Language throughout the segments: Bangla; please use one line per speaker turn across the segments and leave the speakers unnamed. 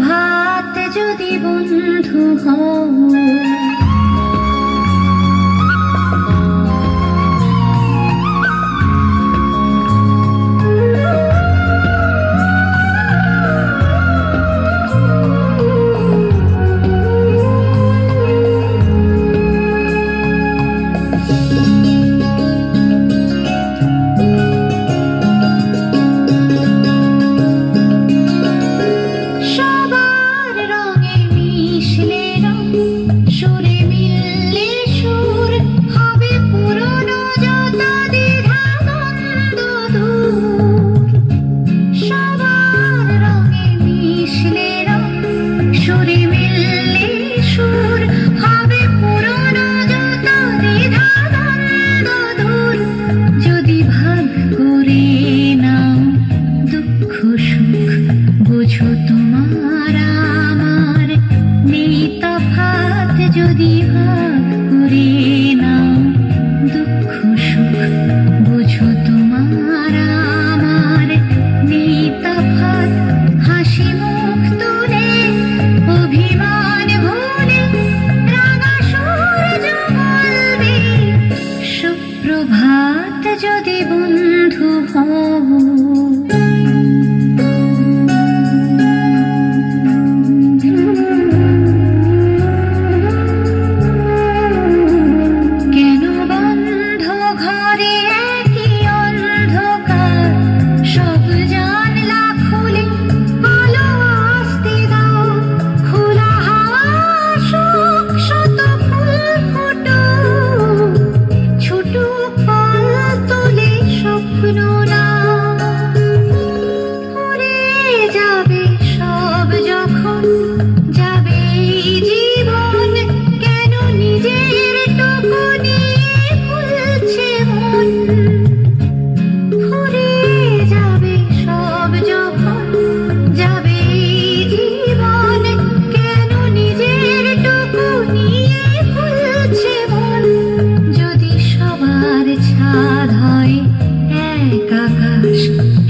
সুপ্রভাত যদি বন্ধু হও, বুঝো তোমার আমার নেই তফাৎ, যদি ভাগ করে নাও দুঃখ সুখ। বুঝো তোমার আমার নেই তফাৎ, হাসি মুখ তুলে অভিমান ভুলে রাঙা সূর্য বলবে সুপ্রভাত যদি বন্ধু হও।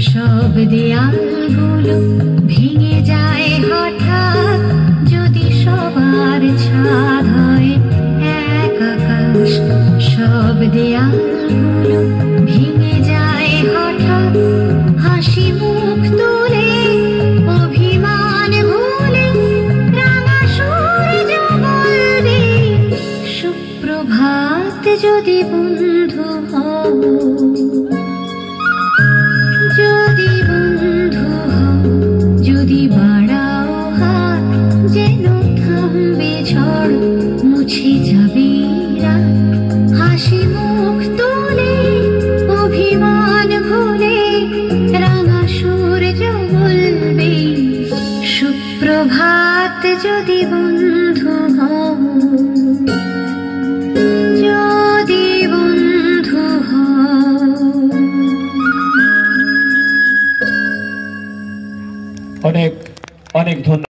সব দেয়ালগুলো ভেঙে যায় হঠাৎ, যদি সবার ছাদ হয় এক আকাশ। সব দেয়ালগুলো ভেঙে যায় হঠাৎ, হাসি মুখ তুলে অভিমান ভুলে রাঙা সূর্য বলবে সুপ্রভাত যদি বন্ধু হও। যদি বন্ধু হও, যদি বাড়াও হাত, যেন থামবে ঝড় মুছে যাবে রাত। হাসি মুখ তুলে অভিমান ভুলে রাঙা সূর্য বলবে সুপ্রভাত যদি বন্ধু হও। যদি বন্ধু হও।
অনেক অনেক ধন্যবাদ।